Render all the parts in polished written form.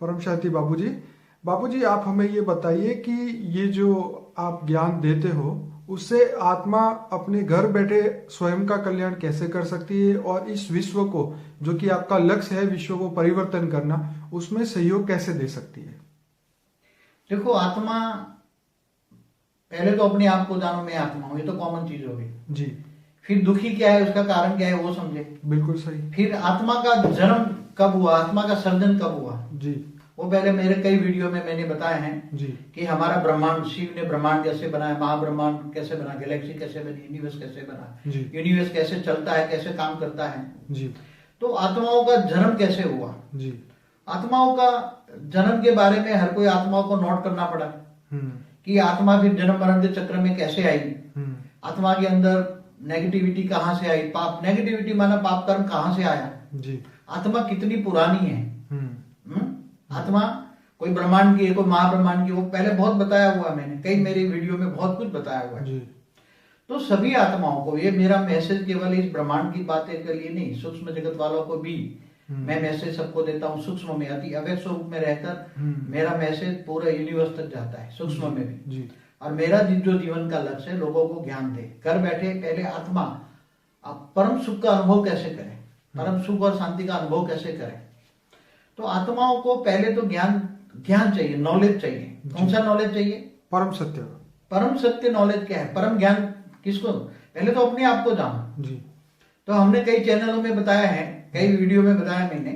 परम शांति बाबूजी। बाबूजी, आप हमें ये बताइए कि ये जो आप ज्ञान देते हो उससे आत्मा अपने घर बैठे स्वयं का कल्याण कैसे कर सकती है, और इस विश्व को, जो कि आपका लक्ष्य है विश्व को परिवर्तन करना, उसमें सहयोग कैसे दे सकती है? देखो, आत्मा पहले तो अपने आप को जानो, मैं आत्मा हूं, ये तो कॉमन चीज हो गई। जी। फिर दुखी क्या है, उसका कारण क्या है वो समझे। बिल्कुल सही। फिर आत्मा का जन्म कब हुआ, आत्मा का सर्जन कब हुआ, जी। वो पहले मेरे कई वीडियो में मैंने बताए हैं। जी। कि हमारा ब्रह्मांड, शिव ने ब्रह्मांड कैसे बनाया, महाब्रह्मांड कैसे बना, गैलेक्सी कैसे बनी, यूनिवर्स कैसे बना, जी। यूनिवर्स कैसे चलता है, कैसे काम करता है। जी। तो आत्माओं का जन्म कैसे हुआ। जी। आत्माओं का जन्म के बारे में हर कोई आत्माओं को नोट करना पड़ा कि आत्मा फिर जन्म मरण के चक्र में कैसे आई। आत्मा के अंदर नेगेटिविटी कहाँ से आई, पाप, नेगेटिविटी माना पाप कर्म कहाँ से आया। जी। आत्मा कितनी पुरानी है। आत्मा कोई ब्रह्मांड की है, कोई महाब्रह्मांड की, वो पहले बहुत बताया हुआ है मैंने, कई मेरे वीडियो में बहुत कुछ बताया हुआ है। तो सभी आत्माओं को, ये मेरा मैसेज केवल इस ब्रह्मांड की बातें के लिए नहीं, सूक्ष्म जगत वालों को भी मैं मैसेज सबको देता हूँ। सूक्ष्म में, अति अव्यक्त स्वरूप में रहकर मेरा मैसेज पूरा यूनिवर्स तक जाता है, सूक्ष्म में भी। और मेरा जो जीवन का लक्ष्य है, लोगों को ज्ञान दे, घर बैठे पहले आत्मा परम सुख का अनुभव कैसे करे, परम सुख और शांति का अनुभव कैसे करे। तो आत्माओं को पहले तो ज्ञान चाहिए, नॉलेज चाहिए। कौन सा नॉलेज चाहिए? परम सत्य। परम सत्य नॉलेज क्या है? परम ज्ञान किसको? पहले तो अपने आप को जानो। जी। तो हमने कई चैनलों में बताया है, कई वीडियो में बताया मैंने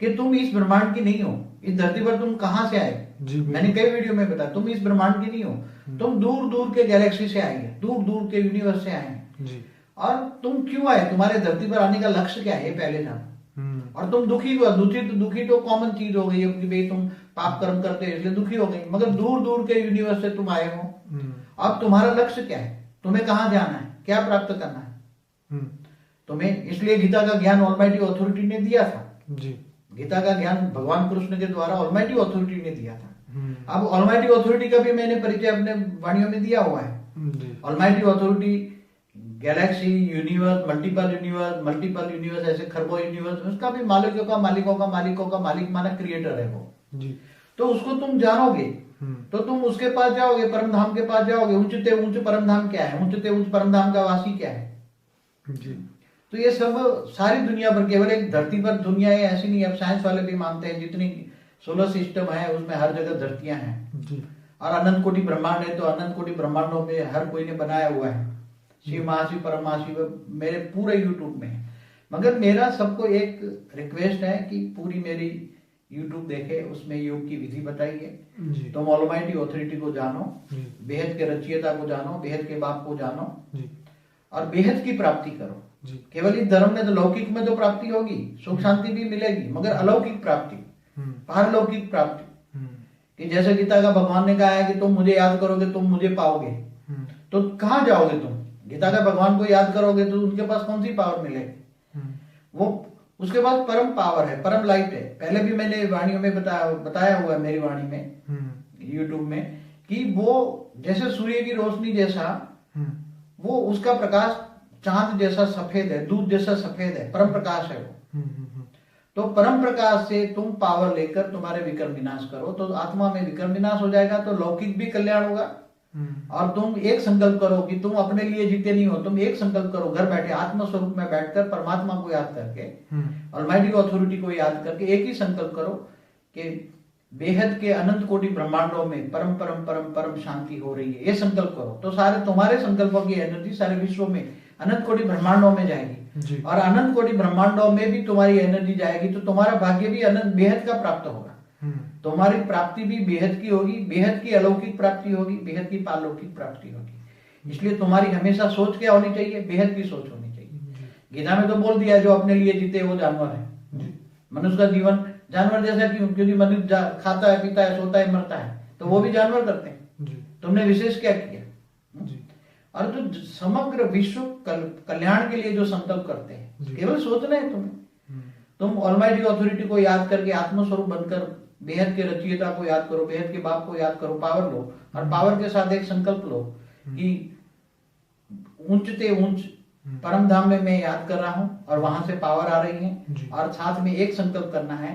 कि तुम इस ब्रह्मांड की नहीं हो, इस धरती पर तुम कहां से आए। मैंने कई वीडियो में बताया तुम इस ब्रह्मांड की नहीं हो, तुम दूर दूर के गैलेक्सी से आए हैं, दूर दूर के यूनिवर्स से आए हैं। और तुम क्यों आए, तुम्हारे धरती पर आने का लक्ष्य क्या है, पहले जानो। और तुम दुखी हुआ, दुखी तो कॉमन चीज हो गई है कि भाई तुम पाप कर्म करते हो इसलिए दुखी हो गई, मगर दूर दूर के यूनिवर्स से तुम आए हो। अब तुम्हारा लक्ष्य क्या है, तुम्हें कहां जाना है, क्या प्राप्त करना है तुम्हें। इसलिए गीता का ज्ञान ऑलमाइटी ऑथोरिटी ने दिया था। जी। गीता का ज्ञान भगवान कृष्ण के द्वारा ऑलमाइटी ऑथोरिटी ने दिया था। अब ऑलमाइटी ऑथोरिटी का भी मैंने परिचय अपने वाणियों में दिया हुआ है। Almighty authority Galaxy, universe, multiple universe, ऐसे खरबों यूनिवर्स, उसका भी मालिकों का मालिक माना क्रिएटर है वो। जी। तो उसको तुम जानोगे तो तुम उसके पास जाओगे, परम धाम के पास जाओगे। ऊंचते ऊंच परम धाम क्या है, ऊंचते ऊंच परम धाम का वासी क्या है। जी। तो ये सब सारी दुनिया पर, केवल एक धरती पर दुनिया है ऐसी नहीं। अब साइंस वाले भी मानते हैं जितनी सोलर सिस्टम है उसमें हर जगह धरतियां हैं। जी। और अनंत कोटि ब्रह्मांड है, तो अनंत कोटि ब्रह्मांडों में हर कोई ने बनाया हुआ है। शिव महाशिव परम महाशिव मेरे पूरे यूट्यूब में है। मगर मेरा सबको एक रिक्वेस्ट है कि पूरी मेरी यूट्यूब देखे, उसमें योग की विधि बताई है। तुम ऑलमाइटी ऑथोरिटी को जानो, बेहद के रचयिता को जानो, बेहद के बाप को जानो और बेहद की प्राप्ति करो। केवल इस धर्म में तो लौकिक में तो प्राप्ति होगी, सुख शांति भी मिलेगी, मगर अलौकिक प्राप्ति, पारलौकिक प्राप्ति। कि जैसे गीता का भगवान ने कहा है कि तुम मुझे याद करोगे तुम मुझे पाओगे। तो कहां जाओगे तुम? गीता का भगवान को याद करोगे तो उनके पास कौन सी पावर मिलेगी? वो उसके पास परम पावर है, परम लाइट है। पहले भी मैंने वाणियों में बताया हुआ है, मेरी वाणी में यूट्यूब में, कि वो जैसे सूर्य की रोशनी जैसा, वो उसका प्रकाश चांद जैसा सफेद है, दूध जैसा सफेद है, परम प्रकाश है वो। तो परम प्रकाश से तुम पावर लेकर तुम्हारे विकर्म विनाश करो, तो आत्मा में विकर्म विनाश हो जाएगा, तो लौकिक भी कल्याण होगा। और तुम एक संकल्प करो कि तुम अपने लिए जीते नहीं हो, तुम एक संकल्प करो, घर बैठे आत्म स्वरूप में बैठकर परमात्मा को याद करके, ऑलमाइटी ऑथोरिटी को याद करके एक ही संकल्प करो कि बेहद के अनंत कोटि ब्रह्मांडों में परम परम परम परम शांति हो रही है। ये संकल्प करो तो सारे तुम्हारे संकल्पों की एनर्जी सारे विश्व में अनंत कोटि ब्रह्मांडों में जाएगी, और अनंत कोटि ब्रह्मांडों में भी तुम्हारी एनर्जी जाएगी, तो तुम्हारा भाग्य भी अनंत बेहद का प्राप्त होगा। तुम्हारी प्राप्ति भी बेहद की होगी, बेहद की अलौकिक प्राप्ति होगी, बेहद की पारलौकिक प्राप्ति होगी। इसलिए तुम्हारी हमेशा सोच क्या होनी चाहिए? बेहद की सोच होनी चाहिए। गीता में तो बोल दिया जो अपने लिए जीते वो जानवर है। मनुष्य का जीवन जानवर जैसा क्यों? क्योंकि मनुष्य खाता है, पीता है, सोता है, मरता है, तो वो भी जानवर करते हैं। तुमने विशेष क्या किया? और जो समग्र विश्व कल्याण के लिए जो संकल्प करते हैं, केवल सोचना है तुम्हें। तुम ऑलमाइटी ऑथोरिटी को याद करके आत्मस्वरूप बनकर बेहद के रचयिता को याद करो, बेहद के बाप को याद करो, पावर लो, और पावर के साथ एक संकल्प लो कि ऊंचते ऊंच परम धाम में मैं याद कर रहा हूं और वहां से पावर आ रही है। और साथ में एक संकल्प करना है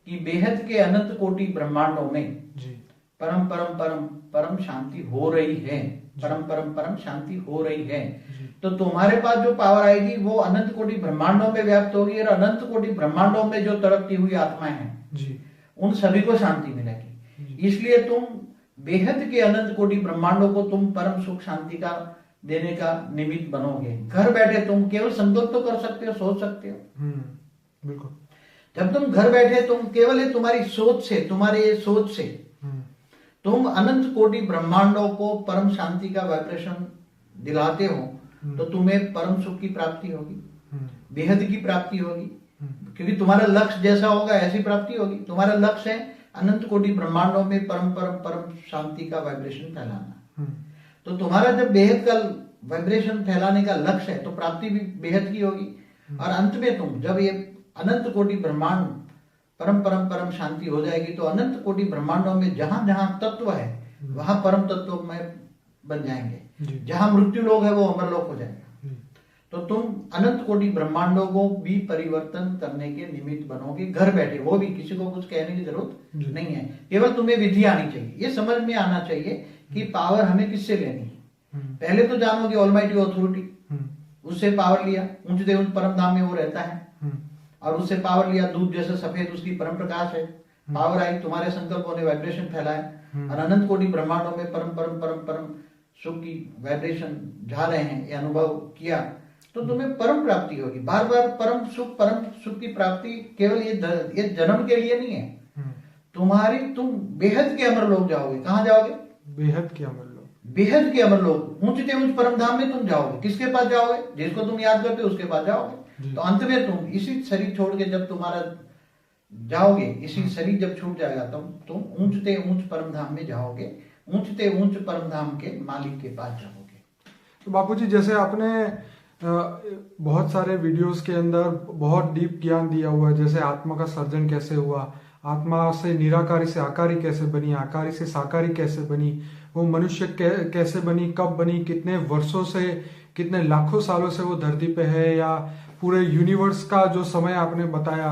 कि बेहद के अनंत कोटि ब्रह्मांडों में जी परम परम परम परम शांति हो रही है, परम परम परम शांति हो रही है। तो तुम्हारे पास जो पावर आएगी वो अनंत कोटि ब्रह्मांडों में व्याप्त होगी, और अनंत कोटि ब्रह्मांडों में जो तड़पती हुई आत्माएं हैं जी उन सभी को शांति मिलेगी। इसलिए तुम बेहद के अनंत कोटि ब्रह्मांडों को तुम परम सुख शांति का देने का निमित्त बनोगे। घर बैठे तुम केवल संकल्प तो कर सकते हो, सोच सकते हो। बिल्कुल। जब तुम घर बैठे तुम केवल ये तुम्हारी सोच से, तुम्हारे ये सोच से तुम अनंत कोटि ब्रह्मांडों को परम शांति का वाइब्रेशन दिलाते हो, तो तुम्हें परम सुख की प्राप्ति होगी, बेहद की प्राप्ति होगी। क्योंकि तुम्हारा लक्ष्य जैसा होगा ऐसी प्राप्ति होगी। तुम्हारा लक्ष्य है अनंत कोटि ब्रह्मांडों में परम परम परम शांति का वाइब्रेशन फैलाना। तो तुम्हारा जब बेहद का वाइब्रेशन फैलाने का लक्ष्य है तो प्राप्ति भी बेहद की होगी। और अंत में तुम जब ये अनंत कोटि ब्रह्मांड परम परम परम शांति हो जाएगी, तो अनंत कोटि ब्रह्मांडों में जहां जहां तत्व है वहां परम तत्व में बन जाएंगे। जहां मृत्यु लोक है वो अमर लोक हो जाएगा। तो तुम अनंत कोटि ब्रह्मांडों को भी परिवर्तन करने के निमित्त बनोगे घर बैठे। वो भी किसी को कुछ कहने की जरूरत नहीं है, केवल तुम्हें विधि आनी चाहिए। ये समझ में आना चाहिए कि पावर हमें किससे लेनी है। पहले तो जानोगे ऑलमाइटी ऑथोरिटी, उससे पावर लिया, ऊंचे ऊंच परम धाम में वो रहता है, और उससे पावर लिया, दूध जैसे सफेद उसकी परम प्रकाश है। पावर आई, तुम्हारे संकल्पों ने वाइब्रेशन फैलाया, और अनंत कोटि ब्रह्मांडों में परम परम परम परम सुख की वाइब्रेशन जा रहे हैं, ये अनुभव किया, तो तुम्हें परम प्राप्ति होगी। बार बार परम सुख की प्राप्ति केवल ये जन्म के लिए नहीं है। तुम बेहद के अमर लोक जाओगे। कहाँ जाओगे? बेहद के अमर लोक। बेहद के अमर लोक, ऊंचे ऊंच परम धाम में तुम जाओगे। किसके पास जाओगे? जिसको तुम याद करते हो उसके पास जाओगे। तो अंत में तुम इसी शरीर छोड़ के जब तुम्हारा जाओगे, इसी शरीर जब छूट जाएगा तुम ऊंचते ऊंच परम धाम में जाओगे, ऊंचते ऊंच परम धाम के मालिक के पास जाओगे। तो बापूजी, जैसे आपने बहुत सारे वीडियोस के अंदर बहुत डीप ज्ञान दिया हुआ है, जैसे आत्मा का सर्जन कैसे हुआ, आत्मा से निराकारी से आकारी कैसे बनी, आकारी से साकारी कैसे बनी, वो मनुष्य कैसे बनी, कब बनी, कितने वर्षों से, कितने लाखों सालों से वो धरती पे है, या पूरे यूनिवर्स का जो समय आपने बताया,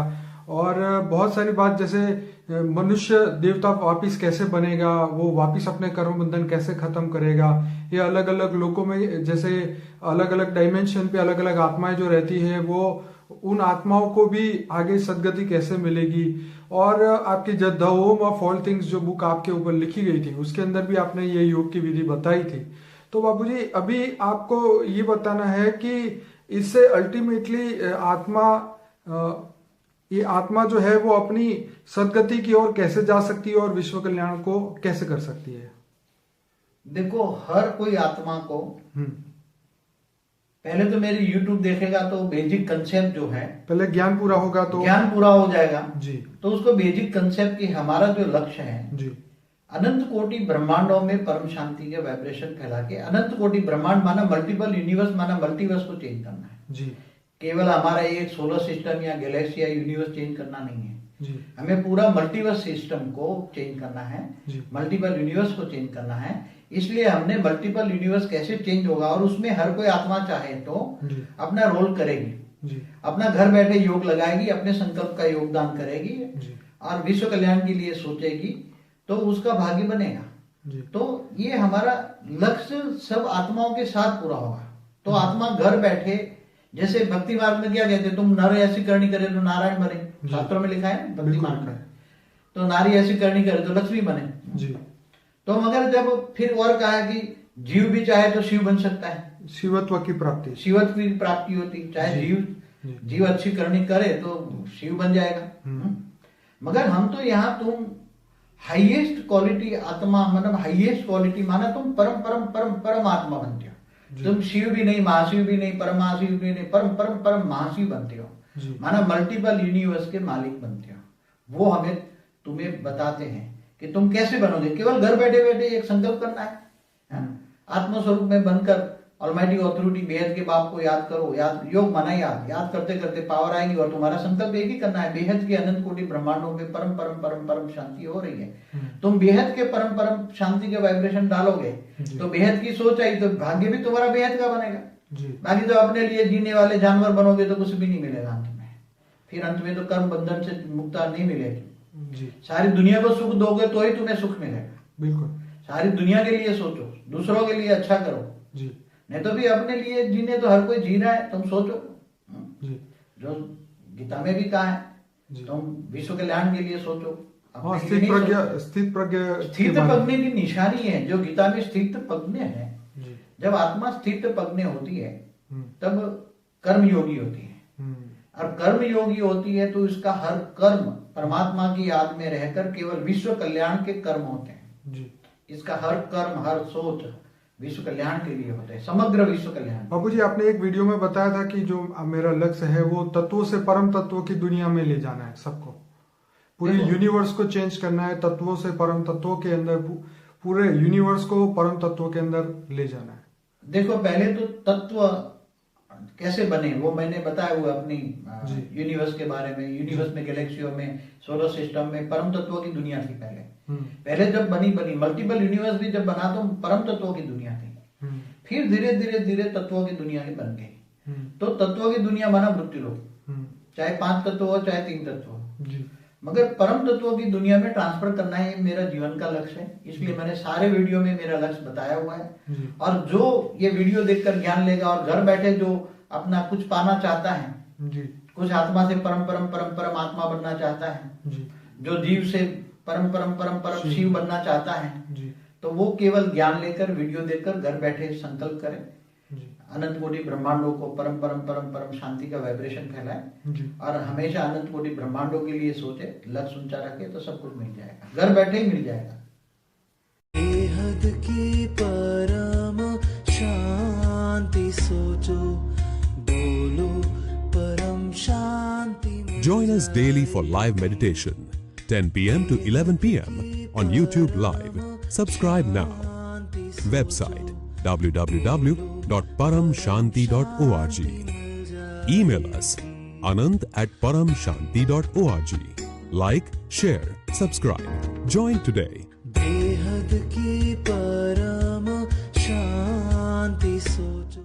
और बहुत सारी बात जैसे मनुष्य देवता वापिस कैसे बनेगा, वो वापिस अपने कर्म बंधन कैसे खत्म करेगा, ये अलग अलग लोकों में जैसे अलग अलग डायमेंशन पे अलग अलग आत्माएं जो रहती है, वो उन आत्माओं को भी आगे सदगति कैसे मिलेगी। और आपकी the home of all things जो बुक आपके ऊपर लिखी गई थी, उसके अंदर भी आपने ये योग की विधि बताई थी। तो बाबूजी, अभी आपको ये बताना है कि इससे अल्टीमेटली ये आत्मा जो है वो अपनी सदगति की ओर कैसे जा सकती है और विश्व कल्याण को कैसे कर सकती है? देखो, हर कोई आत्मा को पहले तो मेरी YouTube देखेगा तो बेसिक कंसेप्ट जो है, पहले ज्ञान पूरा होगा तो ज्ञान पूरा हो जाएगा जी। तो उसको बेसिक कंसेप्ट की हमारा जो लक्ष्य है जी, अनंत कोटि ब्रह्मांडों में परम शांति के वाइब्रेशन फैला के, अनंत कोटि ब्रह्मांड माना मल्टीपल यूनिवर्स माना मल्टीवर्स को चेंज करना है जी। केवल हमारा एक सोलर सिस्टम या गैलेक्सी या यूनिवर्स चेंज करना नहीं है जी। हमें पूरा मल्टीवर्स सिस्टम को चेंज करना है, मल्टीपल यूनिवर्स को चेंज करना है। इसलिए हमने मल्टीपल यूनिवर्स कैसे चेंज होगा, और उसमें हर कोई आत्मा चाहे तो अपना रोल करेगी जी। अपना घर बैठे योग लगाएगी, अपने संकल्प का योगदान करेगी जी। और विश्व कल्याण के लिए सोचेगी तो उसका भाग्य बनेगा जी। तो ये हमारा लक्ष्य सब आत्माओं के साथ पूरा होगा। तो आत्मा घर बैठे, जैसे भक्ति मार्ग में क्या कहते हैं, तुम नर ऐसी करनी करे तो नारायण बने, शास्त्रों में लिखा है भक्ति मार्ग में। तो नारी ऐसी करनी करे तो लक्ष्मी बने जी। तो मगर जब फिर और कहा कि जीव भी चाहे तो शिव बन सकता है, शिवत्व की प्राप्ति होती, चाहे जीव अच्छी करनी करे तो शिव बन जाएगा। मगर हम तो यहाँ तुम हाईएस्ट क्वालिटी आत्मा, मतलब हाईएस्ट क्वालिटी माना तुम परम परम परम परम आत्मा बनते हो। तुम शिव भी नहीं, महाशिव भी नहीं, परम महाशिव भी नहीं, परम परम परम महाशिव बनते हो, माना मल्टीपल यूनिवर्स के मालिक बनते हो। वो हमें तुम्हें बताते हैं कि तुम कैसे बनोगे। केवल घर बैठे बैठे एक संकल्प करना है, आत्मस्वरूप में बनकर ऑलमाइटी ऑथोरिटी बेहद के बाप को याद करो। याद योग माना याद करते करते पावर आएंगी, और तुम्हारा संकल्प एक ही करना है, बेहद के अनंत कोटि ब्रह्मांडों में परम परम परम परम शांति हो रही है। तुम बेहद के परम परम शांति के वाइब्रेशन डालोगे तो बेहद की सोच आई तो भाग्य भी तुम्हारा बेहद का बनेगा। बाकी तो अपने लिए जीने वाले जानवर बनोगे तो कुछ भी नहीं मिलेगा अंत में। फिर अंत में तो कर्म बंधन से मुक्ता नहीं मिलेगी। जी। सारी दुनिया को सुख दोगे तो ही तुम्हें सुख मिलेगा। बिल्कुल। सारी दुनिया के लिए सोचो, दूसरों के लिए अच्छा करो जी। नहीं तो भी अपने लिए जीने तो हर कोई जी रहा है, तुम सोचो जी। जो गीता में भी कहा है जी। तुम विश्व कल्याण के लिए सोचो। हाँ, अपने लिए नहीं सोचो। स्थित प्रज्ञ की निशानी है जो गीता में स्थित प्रज्ञ है। जी। जब आत्मा स्थित प्रज्ञ होती है तब कर्म योगी होती है, और कर्म योगी होती है तो इसका हर कर्म परमात्मा की याद में रहकर केवल विश्व कल्याण के कर्म होते हैं। जी। इसका हर कर्म हर सोच विश्व कल्याण के लिए होते हैं, समग्र विश्व कल्याण। बाबू जी, आपने एक वीडियो में बताया था कि जो मेरा लक्ष्य है वो तत्वों से परम तत्वों की दुनिया में ले जाना है सबको, पूरे यूनिवर्स को चेंज करना है, तत्वों से परम तत्वों के अंदर, पूरे यूनिवर्स को परम तत्वों के अंदर ले जाना है। देखो, पहले तो तत्व कैसे बने वो मैंने बताया हुआ अपनी यूनिवर्स के बारे में। यूनिवर्स में, गैलेक्सियों में, सोलर सिस्टम में परम तत्वों की दुनिया थी पहले जब बनी मल्टीपल यूनिवर्स भी जब बना तो परम तत्वों की दुनिया थी। फिर धीरे धीरे धीरे तत्वों की दुनिया बन गई। तो तत्वों की दुनिया बना मृत्युलोक, चाहे 5 तत्व हो चाहे 3 तत्व हो। मगर परम तत्वों की दुनिया में ट्रांसफर करना है मेरा जीवन का लक्ष्य है, इसलिए मैंने सारे वीडियो में मेरा लक्ष्य बताया हुआ है। और जो ये वीडियो देखकर ज्ञान लेगा और घर बैठे जो अपना कुछ पाना चाहता है, कुछ आत्मा से परम परम परम परम आत्मा बनना चाहता है, जो जीव से परम परम परम परम शिव बनना चाहता है, तो वो केवल ज्ञान लेकर वीडियो देखकर घर बैठे संकल्प करें, अनंत कोटि ब्रह्मांडों को परम परम परम परम शांति का वाइब्रेशन फैलाए और हमेशा अनंत कोटि ब्रह्मांडों के लिए सोचे, लक्ष्य ऊंचा रखे तो सब कुछ मिल जाएगा, घर बैठे ही मिल जाएगा। बेहद की परम शांति सोचो, बोलो परम शांति। Join us daily for live meditation, 10 p.m. to 11 p.m. on YouTube Live. Subscribe now. Website www.paramshanti.org. Email us anand@paramshanti.org. Like, share, subscribe. Join today. बेहद की परम शांति सोचो।